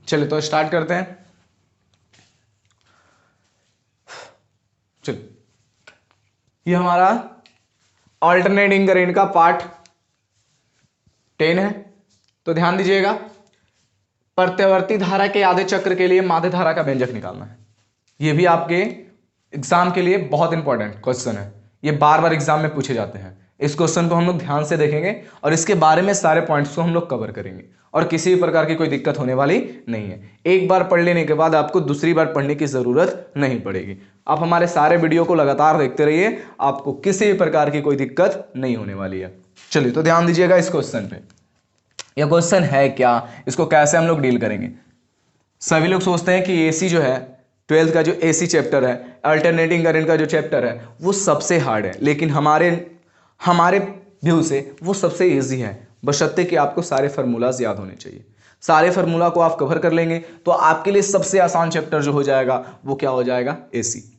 चलिए तो स्टार्ट करते हैं। चलिए, ये हमारा ऑल्टरनेटिंग करंट का पार्ट 10 है। तो ध्यान दीजिएगा, प्रत्यावर्ती धारा के आधे चक्र के लिए माध्य धारा का व्यंजक निकालना है। ये भी आपके एग्जाम के लिए बहुत इंपॉर्टेंट क्वेश्चन है, ये बार बार एग्जाम में पूछे जाते हैं। इस क्वेश्चन को हम लोग ध्यान से देखेंगे और इसके बारे में सारे पॉइंट्स को हम लोग कवर करेंगे और किसी भी प्रकार की कोई दिक्कत होने वाली नहीं है। एक बार पढ़ लेने के बाद आपको दूसरी बार पढ़ने की जरूरत नहीं पड़ेगी। आप हमारे सारे वीडियो को लगातार देखते रहिए, आपको किसी भी प्रकार की कोई दिक्कत नहीं होने वाली है। चलिए तो ध्यान दीजिएगा इस क्वेश्चन पे। यह क्वेश्चन है क्या, इसको कैसे हम लोग डील करेंगे। सभी लोग सोचते हैं कि एसी जो है, 12th का जो एसी चैप्टर है, अल्टरनेटिंग करंट का जो चैप्टर है वो सबसे हार्ड है, लेकिन हमारे हमारे व्यू से वो सबसे इजी है, बशर्ते कि आपको सारे फार्मूलाज याद होने चाहिए। सारे फार्मूला को आप कवर कर लेंगे तो आपके लिए सबसे आसान चैप्टर जो हो जाएगा वो क्या हो जाएगा, एसी।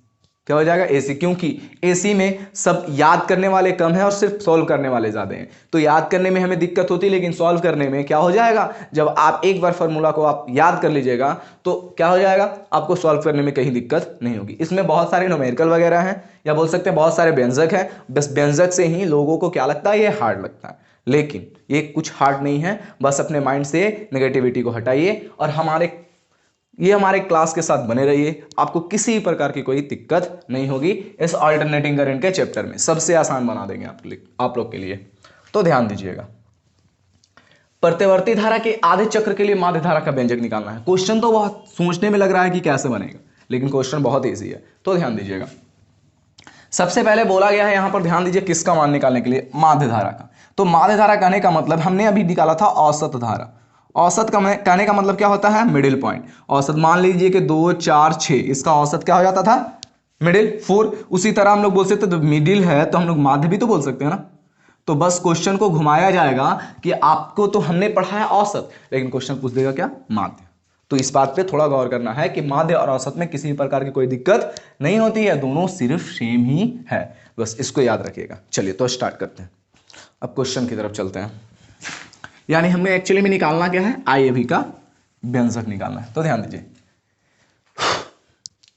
क्या हो जाएगा, एसी, क्योंकि एसी में सब याद करने वाले कम है और सिर्फ सॉल्व करने वाले ज्यादा हैं। तो याद करने में हमें दिक्कत होती है, लेकिन सॉल्व करने में क्या हो जाएगा, जब आप एक बार फार्मूला को आप याद कर लीजिएगा तो क्या हो जाएगा, आपको सॉल्व करने में कहीं दिक्कत नहीं होगी। इसमें बहुत सारे न्यूमेरिकल वगैरह हैं, या बोल सकते हैं बहुत सारे व्यंजक हैं, बस व्यंजक से ही लोगों को क्या लगता है, ये हार्ड लगता है, लेकिन ये कुछ हार्ड नहीं है। बस अपने माइंड से नेगेटिविटी को हटाइए और हमारे क्लास के साथ बने रहिए, आपको किसी प्रकार की कोई दिक्कत नहीं होगी। इस अल्टरनेटिंग करंट के चैप्टर में सबसे आसान बना देंगे आप लोग के लिए। तो ध्यान दीजिएगा, प्रत्यावर्ती धारा के आधे चक्र के लिए माध्य धारा का व्यंजक निकालना है। क्वेश्चन तो बहुत सोचने में लग रहा है कि कैसे बनेगा, लेकिन क्वेश्चन बहुत ईजी है। तो ध्यान दीजिएगा, सबसे पहले बोला गया है यहां पर, ध्यान दीजिए किसका मान निकालने के लिए, माध्य धारा का। तो माध्य धारा कहने का मतलब, हमने अभी निकाला था औसत धारा। औसत का कहने का मतलब क्या होता है, मिडिल पॉइंट। औसत मान लीजिए कि 2 4 6, इसका औसत क्या हो जाता था, मिडिल 4। उसी तरह हम लोग बोल सकते तो मिडिल है तो हम लोग माध्य भी तो बोल सकते हैं ना। तो बस क्वेश्चन को घुमाया जाएगा कि आपको तो हमने पढ़ा है औसत, लेकिन क्वेश्चन पूछ देगा क्या, माध्य। तो इस बात पे थोड़ा गौर करना है कि माध्य और औसत में किसी प्रकार की कोई दिक्कत नहीं होती है, दोनों सिर्फ सेम ही है, बस इसको याद रखिएगा। चलिए तो स्टार्ट करते हैं, अब क्वेश्चन की तरफ चलते हैं। यानी हमें एक्चुअली में निकालना क्या है, आईएवी का व्यंजक निकालना है। तो ध्यान दीजिए,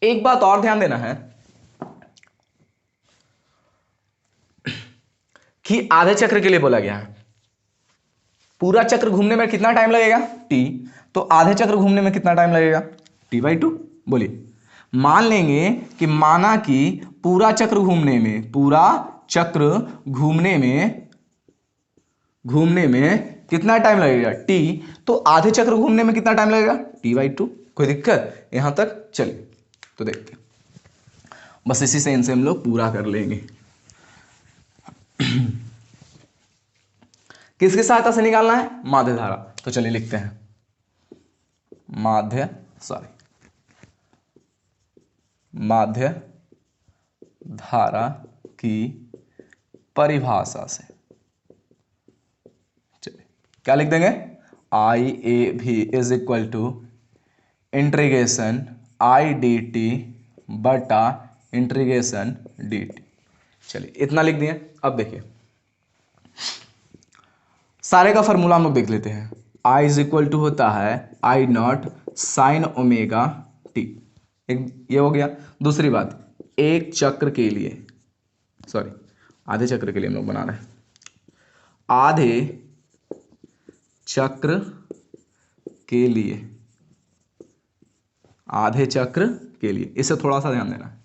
एक बात और ध्यान देना है कि आधे चक्र के लिए बोला गया है, पूरा चक्र घूमने में कितना टाइम लगेगा, टी, तो आधे चक्र घूमने में कितना टाइम लगेगा, T/2। बोलिए, मान लेंगे कि माना कि पूरा चक्र घूमने में कितना टाइम लगेगा, टी, तो आधे चक्र घूमने में कितना टाइम लगेगा, T/2। कोई दिक्कत यहां तक, चलिए तो देखते हैं, बस इसी से इनसे हम लोग पूरा कर लेंगे। किसकी सहायता से निकालना है, माध्य धारा। तो चलिए लिखते हैं, माध्य धारा की परिभाषा से, चलिए क्या लिख देंगे, I/A/V is equal to integration I/dt बटा इंटीग्रेशन dt। चलिए इतना लिख दिए। अब देखिए, सारे का फॉर्मूला हम लोग देख लेते हैं। I इज इक्वल टू होता है I0 साइन ओमेगा टी, एक ये हो गया। दूसरी बात, एक चक्र के लिए, सॉरी आधे चक्र के लिए हम लोग बना रहे हैं, आधे चक्र के लिए, आधे चक्र के लिए, इसे थोड़ा सा ध्यान देना है।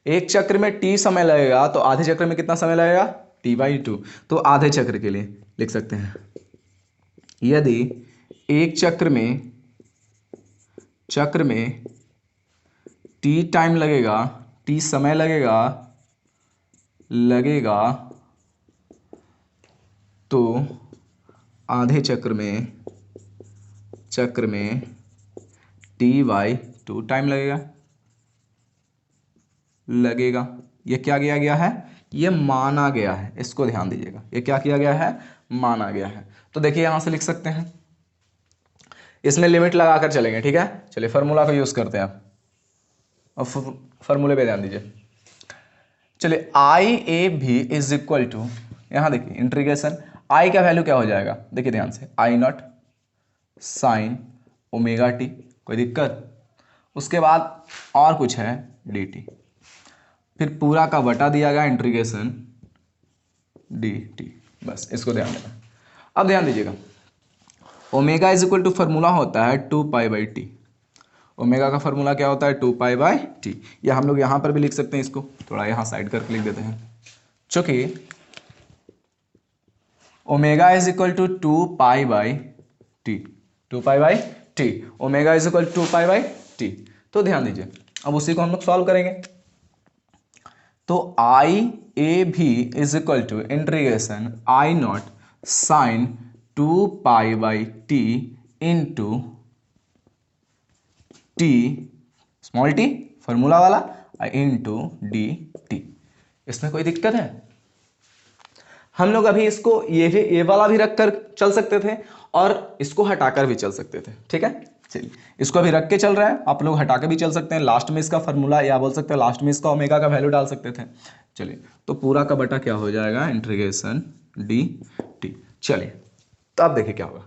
एक चक्र में टी समय लगेगा तो आधे चक्र में कितना समय लगेगा, T/2। तो आधे चक्र के लिए लिख सकते हैं, यदि एक चक्र में टी टाइम लगेगा, टी समय लगेगा तो आधे चक्र में T/2 टाइम लगेगा। ये क्या किया गया है, ये माना गया है, इसको ध्यान दीजिएगा, ये क्या किया गया है, माना गया है। तो देखिए यहां से लिख सकते हैं, इसमें लिमिट लगाकर चलेंगे, ठीक है। चलिए फार्मूला को यूज करते हैं आप, और फार्मूले पे ध्यान दीजिए। चलिए I/A/V इज इक्वल टू, यहां देखिए इंटीग्रेशन, I का वैल्यू क्या हो जाएगा, देखिए ध्यान से, I0 साइन ओमेगा टी कोई दिक्कत? उसके बाद और कुछ है dt, फिर पूरा का बटा दिया गया इंटीग्रेशन dt, बस इसको ध्यान देना। अब ध्यान दीजिएगा, omega is equal to formula होता है 2π/t। ओमेगा का फार्मूला क्या होता है 2π/t, या हम लोग यहाँ पर भी लिख सकते हैं, इसको थोड़ा यहाँ साइड करके लिख देते हैं। चूंकि omega is equal to 2π/t, 2π/t, omega is equal to 2π/t। तो ध्यान दीजिए, अब उसी को हम लोग सॉल्व करेंगे। तो I/A/B is equal to integration I0 sine 2π/t into t small t formula वाला इंटू dt। इसमें कोई दिक्कत है? हम लोग अभी इसको ये वाला भी रख कर चल सकते थे और इसको हटाकर भी चल सकते थे, ठीक है। चलिए, इसको अभी रख के चल रहा है, आप लोग हटा के भी चल सकते हैं, लास्ट में इसका फार्मूला या बोल सकते हैं लास्ट में इसका ओमेगा का वैल्यू डाल सकते थे। चलिए, तो पूरा का बटा क्या हो जाएगा इंटीग्रेशन dt। चलिए, तो अब देखिए क्या होगा,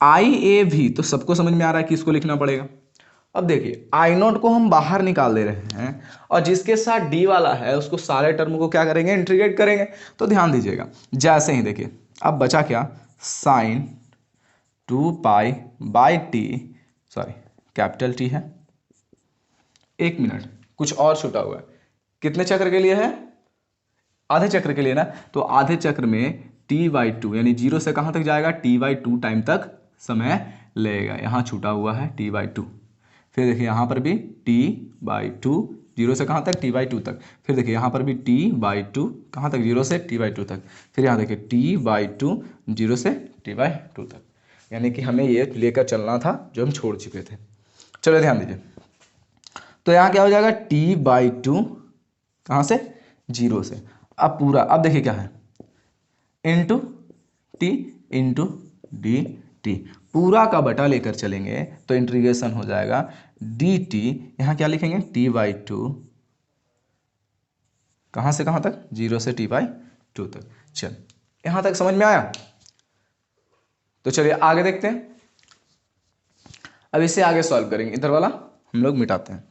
I/A/B तो सबको समझ में आ रहा है कि इसको लिखना पड़ेगा। अब देखिए, I0 को हम बाहर निकाल दे रहे हैं और जिसके साथ d वाला है उसको सारे टर्म को क्या करेंगे, इंटीग्रेट करेंगे। तो ध्यान दीजिएगा, जैसे ही देखिए अब बचा क्या, sign 2π/t, sorry capital T है, एक मिनट कुछ और छूटा हुआ है, कितने चक्र के लिए है, आधे चक्र के लिए ना। तो आधे चक्र में t/2 यानी 0 से कहाँ तक जाएगा, t/2 टाइम तक समय लगेगा, यहाँ छूटा हुआ है t/2। फिर देखिए यहाँ पर भी t/2, 0 से कहाँ तक, t/2 तक। फिर देखिए यहाँ पर भी t/2 कहाँ तक, 0 से t/2 तक। फिर यहाँ देखिए t/2 0 से t/2 तक, यानी कि हमें ये लेकर चलना था जो हम छोड़ चुके थे। चलो ध्यान दीजिए, तो यहाँ क्या हो जाएगा, t/2 कहाँ से, 0 से। अब पूरा, अब देखिए क्या है, इंटू t इंटू dt, पूरा का बटा लेकर चलेंगे तो इंटीग्रेशन हो जाएगा dt, यहाँ क्या लिखेंगे, t/2 कहाँ से कहाँ तक, 0 से t/2 तक। चल, यहाँ तक समझ में आया? तो चलिए आगे देखते हैं। अब इसे आगे सॉल्व करेंगे, इधर वाला हम लोग मिटाते हैं।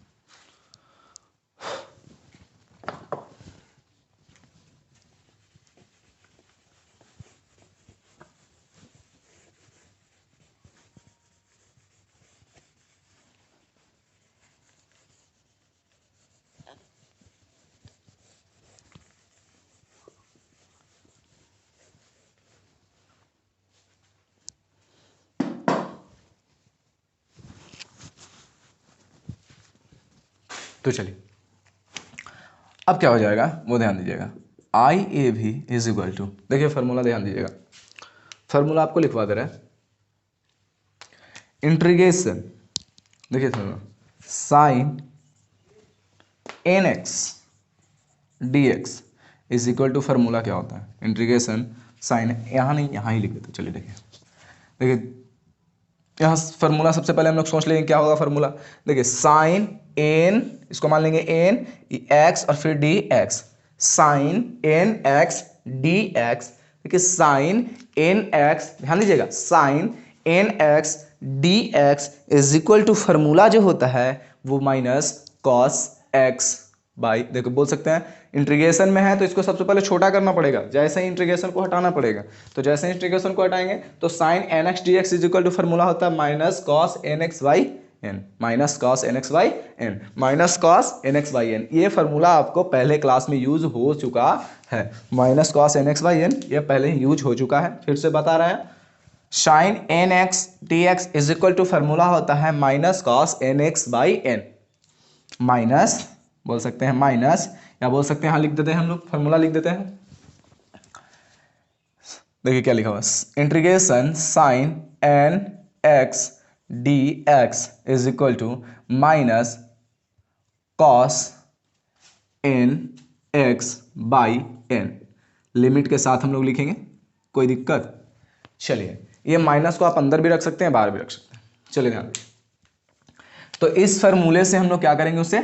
तो चलिए, अब क्या हो जाएगा वो ध्यान दीजिएगा, I/A/B इज इक्वल टू, देखिए फार्मूला ध्यान दीजिएगा, फार्मूला आपको लिखवा दे रहा है, इंटीग्रेशन, देखिए sine nx dx is equal to, formula क्या होता है, इंटीग्रेशन साइन, यहाँ नहीं यहाँ ही लिख देते। चलिए देखिए यहाँ फार्मूला सबसे पहले हम लोग सोच लेंगे क्या होगा फार्मूला। देखिए साइन n, इसको मान लेंगे n x और फिर dx, साइन nx dx। देखिए साइन nx, ध्यान दीजिएगा, sine nx dx is equal to, formula जो होता है वो माइनस कॉस x बाई, देखो बोल सकते हैं इंटीग्रेशन में है तो इसको सबसे पहले छोटा करना पड़ेगा, जैसे ही इंटीग्रेशन को हटाना पड़ेगा। तो जैसे ही इंटीग्रेशन को हटाएंगे तो sine nx dx is equal to, formula होता है minus cos nx by n, minus cos nx by n, minus cos nx by n। ये फार्मूला आपको पहले क्लास में यूज हो चुका है, minus cos nx by n ये पहले ही यूज हो चुका है। फिर से बता रहे हैं, sine nx dx is equal to, formula होता है minus cos nx by n, minus बोल सकते हैं माइनस, या बोल सकते हैं यहाँ लिख देते हैं हम लोग, फार्मूला लिख देते हैं। देखिए क्या लिखा हुआ, integration sine nx dx is equal to minus cos nx by n, limit के साथ हम लोग लिखेंगे, कोई दिक्कत? चलिए, ये माइनस को आप अंदर भी रख सकते हैं बाहर भी रख सकते हैं। चलिए ध्यान दीजिए, तो इस फार्मूले से हम लोग क्या करेंगे, उसे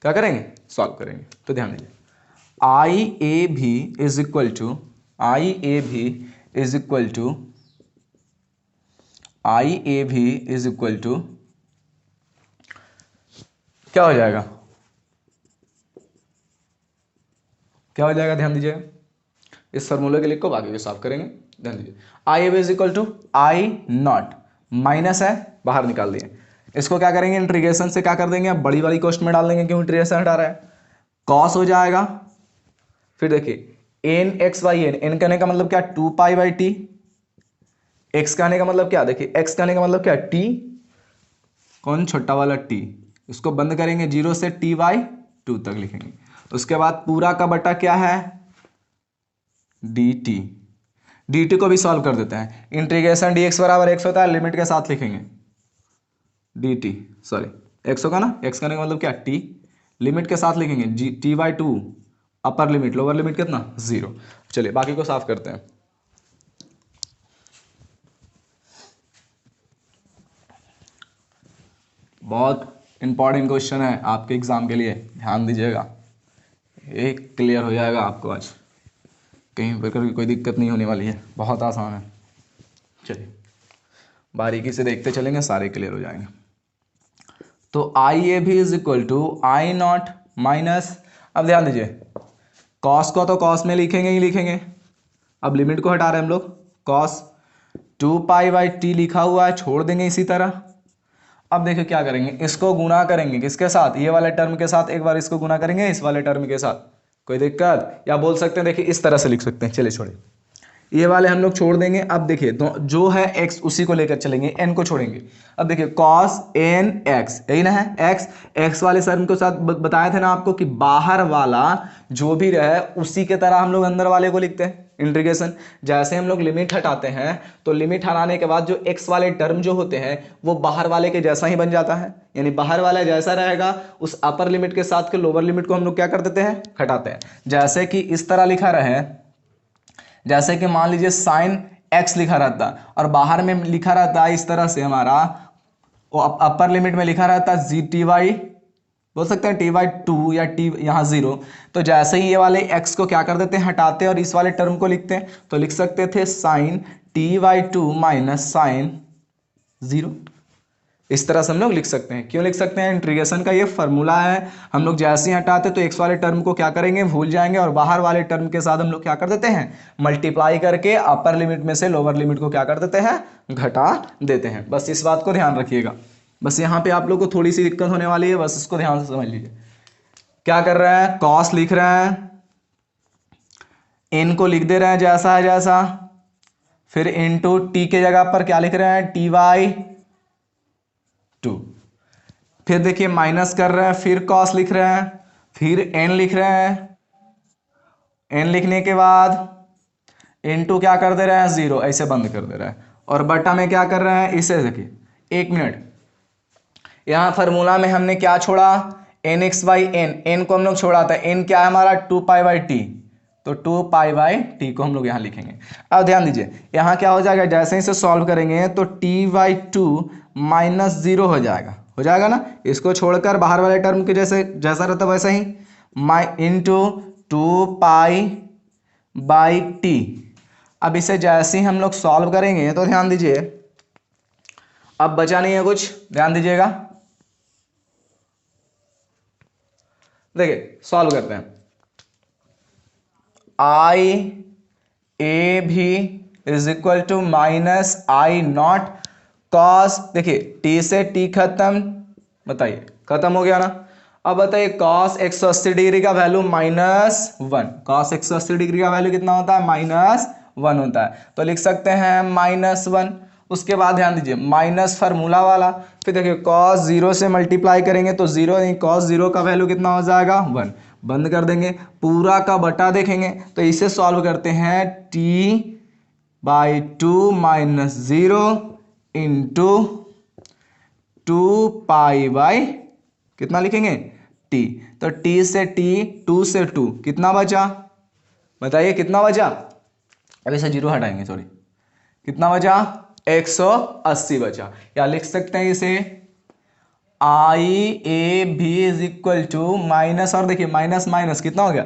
क्या करेंगे, सॉल्व करेंगे। तो ध्यान दीजिए, I/A/B is equal to, I/A/B is equal to I A B is equal to क्या हो जाएगा, क्या हो जाएगा, ध्यान दीजिएगा। इस फॉर्मूले के लिखो, बाकी को साफ करेंगे, ध्यान दीजिए। I A B is equal to I not, minus है बाहर निकाल दिए, इसको क्या करेंगे इंटीग्रेशन से क्या कर देंगे, अब बड़ी वाली कॉस्ट में डाल देंगे, क्यों इंटीग्रेशन हटा रहा है, कॉस हो जाएगा। फिर देखिए N X by N, N कहने का मतलब क्या, 2π/t, एक्स कहने का मतलब क्या, देखिए एक्स कहने का मतलब क्या, टी, कौन छोटा वाला टी, इसको बंद करेंगे 0 से t/2 तक लिखेंगे। उसके बाद पूरा का बटा क्या है, dt, dt को भी सॉल्व कर देते हैं, इंटीग्रेशन dx बराबर x होता है, लिमिट के साथ लिखेंगे dt, सॉरी x होगा ना, x करने का मतलब क्या, t, लिमिट के साथ लिखेंगे t/2, upper limit lower limit कितना 0। चलिए बाकी को साफ करते हैं। बहुत इंपॉर्टेंट क्वेश्चन है आपके एग्जाम के लिए, ध्यान दीजिएगा, एक क्लियर हो जाएगा आपको आज, कहीं पर कभी कोई दिक्कत नहीं होने वाली है, बहुत आसान है। चलिए बारीकी से देखते चलेंगे, सारे क्लियर हो जाएंगे। तो I A B is equal to I not minus, अब ध्यान दीजिए कॉस को तो कॉस में लिखेंगे ही लिखेंगे, अब लिमिट को हटा रहे हैं हम लोग, कॉस 2π/t लिखा हुआ है, छोड़ देंगे इसी तरह। अब देखिए क्या करेंगे, इसको गुणा करेंगे किसके साथ, ये वाले टर्म के साथ, एक बार इसको गुणा करेंगे इस वाले टर्म के साथ, कोई दिक्कत, या बोल सकते हैं देखिए इस तरह से लिख सकते हैं, चलिए छोड़िए ये वाले हम लोग छोड़ देंगे। अब देखिए तो जो है x उसी को लेकर चलेंगे, n को छोड़ेंगे। अब देखिए cos n x, यही ना है x वाले टर्म के साथ बताया था ना आपको कि बाहर वाला जो भी रहे उसी के तरह हम लोग अंदर वाले को लिखते हैं, इंटीग्रेशन। जैसे हम लोग लिमिट हटाते हैं तो लिमिट हटाने के बाद जो x वाले टर्म जो होते हैं वो बाहर वाले के जैसा ही बन जाता है, यानी बाहर वाला जैसा रहेगा उस अपर लिमिट के साथ के लोअर लिमिट को हम लोग क्या कर देते हैं, हटाते हैं। जैसे कि इस तरह लिखा रहे, जैसे कि मान लीजिए साइन x लिखा रहता और बाहर में लिखा रहता है इस तरह से, हमारा वो अपर लिमिट में लिखा रहता है g/, बोल सकते हैं t/2 या t यहाँ 0। तो जैसे ही ये वाले x को क्या कर देते हैं, हटाते हैं और इस वाले टर्म को लिखते हैं, तो लिख सकते थे साइन t/2 माइनस साइन 0, इस तरह से हम लोग लिख सकते हैं। क्यों लिख सकते हैं, इंटीग्रेशन का ये फॉर्मूला है, हम लोग जैसे ही हटाते तो x वाले टर्म को क्या करेंगे, भूल जाएंगे, और बाहर वाले टर्म के साथ हम लोग क्या कर देते हैं, मल्टीप्लाई करके अपर लिमिट में से लोअर लिमिट को क्या कर देते हैं, घटा देते हैं। बस इस बात को ध्यान रखिएगा, बस यहाँ पे आप लोग को थोड़ी सी दिक्कत होने वाली है, बस इसको ध्यान से समझ लीजिए। क्या कर रहे हैं, कॉस लिख रहे हैं, n को लिख दे रहे हैं जैसा है जैसा, फिर इंटू t के जगह पर क्या लिख रहे हैं, t/2, फिर देखिए माइनस कर रहे हैं, फिर कॉस लिख रहे हैं, फिर n लिख रहे हैं, n लिखने के बाद इंटू क्या कर दे रहे हैं, 0, ऐसे बंद कर दे रहे हैं, और बटा में क्या कर रहे हैं, इसे देखिए 1 मिनट, यहाँ फार्मूला में हमने क्या छोड़ा, nx/n, n को हम लोग छोड़ा था, n क्या है हमारा 2π/t, तो 2π/t को हम लोग यहाँ लिखेंगे। अब ध्यान दीजिए यहाँ क्या हो जाएगा, जैसे ही इसे सॉल्व करेंगे तो t/2 माइनस 0 हो जाएगा ना, इसको छोड़कर बाहर वाले टर्म के जैसा रहता वैसा ही, इंटू 2π/t। अब इसे जैसे ही हम लोग सॉल्व करेंगे तो ध्यान दीजिए अब बचा नहीं है कुछ, ध्यान दीजिएगा, देखिए सॉल्व करते हैं। I A B is equal to minus I naught cos, देखिए टी से टी खत्म, बताइए खत्म हो गया ना। अब बताइए कॉस 180 डिग्री का वैल्यू -1, कॉस 180 डिग्री का वैल्यू कितना होता है, -1 होता है, तो लिख सकते हैं -1। उसके बाद ध्यान दीजिए माइनस फार्मूला वाला, फिर देखिए cos 0 से मल्टीप्लाई करेंगे तो 0 नहीं, cos 0 का वैल्यू कितना हो जाएगा 1, बंद कर देंगे, पूरा का बटा देखेंगे तो इसे सॉल्व करते हैं, t/2 माइनस 0 इंटू 2π/ कितना लिखेंगे t, तो t से t 2 से 2 कितना बचा, बताइए कितना बचा, अब इसे 0 हटाएंगे, सॉरी कितना बचा 180 बचा, या लिख सकते हैं इसे आई A B is equal to minus, और देखिए माइनस माइनस कितना हो गया,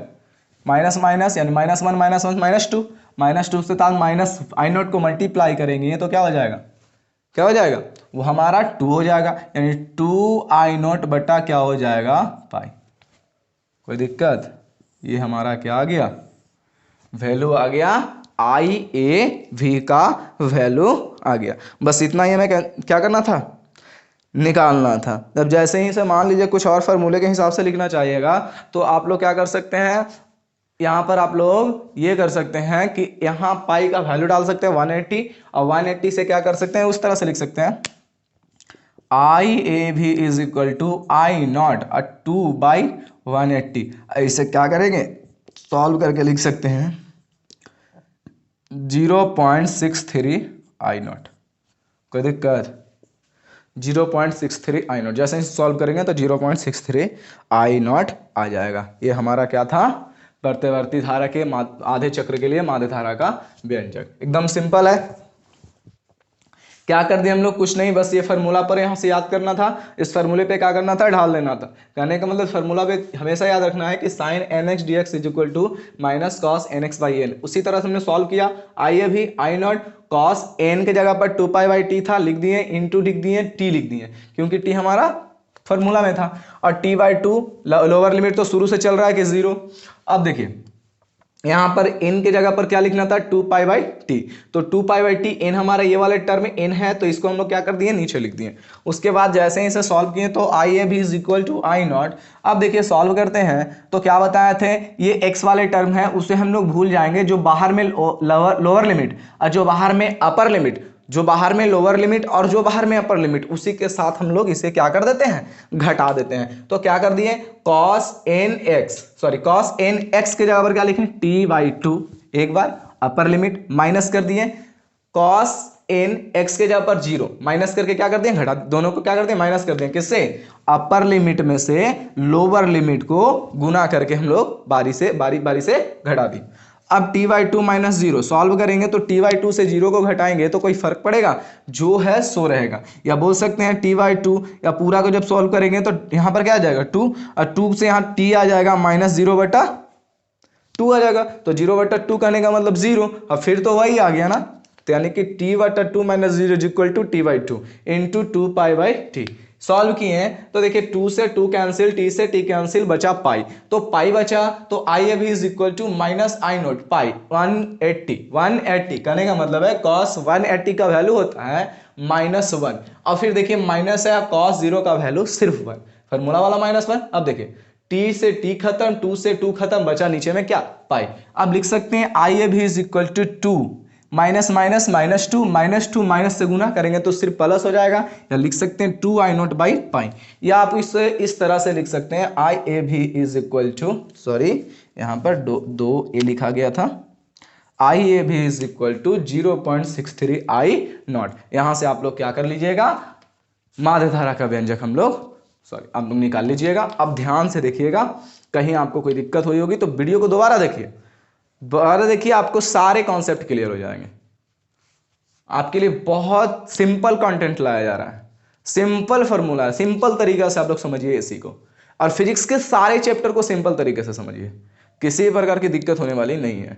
माइनस माइनस यानी -1 -1 -2, -2 से साथ माइनस आई नोट को मल्टीप्लाई करेंगे तो क्या हो जाएगा क्या हो जाएगा, वो हमारा 2 हो जाएगा, यानी 2I0 बटा क्या हो जाएगा, पाई। कोई दिक्कत, ये हमारा क्या आ गया, वैल्यू आ गया, IAV का वैल्यू आ गया। बस इतना ही हमें क्या करना था, निकालना था। जब जैसे ही से मान लीजिए कुछ और फार्मूले के हिसाब से लिखना चाहिएगा तो आप लोग क्या कर सकते हैं, यहाँ पर आप लोग ये कर सकते हैं कि यहाँ पाई का वैल्यू डाल सकते हैं 180, और 180 से क्या कर सकते हैं, उस तरह से लिख सकते हैं IAV is equal to I0 और 2/180। ऐसे क्या करेंगे, सॉल्व करके लिख सकते हैं 0.63 I0। कोई दिक्कत, 0.63 I0, जैसे ही सॉल्व करेंगे तो 0.63 I0 आ जाएगा। ये हमारा क्या था, प्रत्यवर्ती धारा के आधे चक्र के लिए माध्य धारा का व्यंजक। एकदम सिंपल है। क्या कर दिया हम लोग, कुछ नहीं, बस ये फार्मूला पर यहाँ से याद करना था, इस फार्मूले पे क्या करना था, ढाल देना था। कहने का मतलब फार्मूला पे हमेशा याद रखना है कि sin nx dx is equal to minus cos nx by N. उसी तरह से हमने सॉल्व किया, आइए भी I0 कॉस n के जगह पर 2π/t था, लिख दिए, इंटू लिख दिए, t लिख दिए, क्योंकि t हमारा फार्मूला में था, और t/2 लोअर लिमिट तो शुरू से चल रहा है कि 0। अब देखिए यहां पर n के जगह पर क्या लिखना था, 2π/t, तो 2π/t n हमारा ये वाले टर्म n है, तो इसको हम लोग क्या कर दिए, नीचे लिख दिए। उसके बाद जैसे ही इसे सॉल्व किए तो IAB is equal to I0। अब देखिए सॉल्व करते हैं तो क्या बताए थे, ये x वाले टर्म है उसे हम लोग भूल जाएंगे, जो बाहर में लोअर लिमिट और जो बाहर में अपर लिमिट, जो बाहर में लोअर लिमिट और जो बाहर में अपर लिमिट, उसी के साथ हम लोग इसे क्या कर देते हैं, घटा देते हैं। तो क्या कर दिए, cos nx के जगह पर क्या लिखें, t/2, एक बार अपर लिमिट माइनस कर दिए, cos nx के जगह पर 0 माइनस करके क्या कर दिए, घटा, दोनों को क्या कर दिए, माइनस कर दिए, किससे, अपर लिमिट में से लोअर लिमिट को गुना करके हम लोग बारी बारी से घटा दी। अब t/2 माइनस 0 सॉल्व करेंगे तो t/2 से 0 को घटाएंगे तो कोई फर्क पड़ेगा, जो है सो रहेगा, या बोल सकते हैं t/2, या पूरा को जब सॉल्व करेंगे तो यहाँ पर क्या आ जाएगा 2, और 2 से यहाँ t आ जाएगा माइनस 0/2 आ जाएगा, तो 0/2 कहने का मतलब 0, और फिर तो वही आ गया ना, तो यानी कि t/2 minus 0 is equal to t/2 into 2π/t। Solve किए हैं तो देखिए 2 से 2 कैंसिल, t से t कैंसिल, बचा पाई, तो पाई बचा, तो IAB is equal to minus I0 pi 180 कहने का मतलब है cos 180 का वैल्यू होता है -1, और फिर देखिए माइनस है, cos 0 का वैल्यू सिर्फ 1, फार्मूला वाला -1। अब देखिए t से t खत्म, 2 से 2 खत्म, बचा नीचे में क्या, पाई। अब लिख सकते हैं IAB is equal to 2 minus minus -2 -2 minus से गुना करेंगे तो सिर्फ प्लस हो जाएगा, या लिख सकते हैं 2I0 बाई पाई, या आप इसे इस तरह से लिख सकते हैं IAB is equal to, sorry यहाँ पर दो ए लिखा गया था, IAB is equal to 0.63 I0। यहाँ से आप लोग क्या कर लीजिएगा, माध्य धारा का व्यंजक हम लोग आप लोग निकाल लीजिएगा। अब ध्यान से देखिएगा, कहीं आपको कोई दिक्कत हुई होगी तो वीडियो को दोबारा देखिए, आपको सारे कॉन्सेप्ट क्लियर हो जाएंगे। आपके लिए बहुत सिंपल कंटेंट लाया जा रहा है, सिंपल फॉर्मूला है, सिंपल तरीका से आप लोग समझिए इसी को, और फिजिक्स के सारे चैप्टर को सिंपल तरीके से समझिए, किसी प्रकार की दिक्कत होने वाली नहीं है।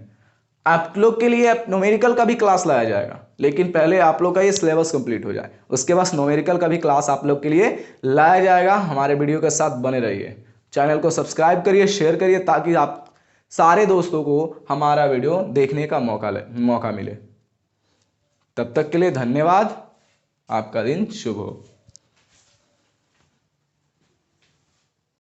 आप लोग के लिए न्यूमेरिकल का भी क्लास लाया जाएगा, लेकिन पहले आप लोग का ये सिलेबस कंप्लीट हो जाए, उसके बाद न्यूमेरिकल का भी क्लास आप लोग के लिए लाया जाएगा। हमारे वीडियो के साथ बने रहिए, चैनल को सब्सक्राइब करिए, शेयर करिए, ताकि आप सारे दोस्तों को हमारा वीडियो देखने का मौका मिले। तब तक के लिए धन्यवाद, आपका दिन शुभ हो।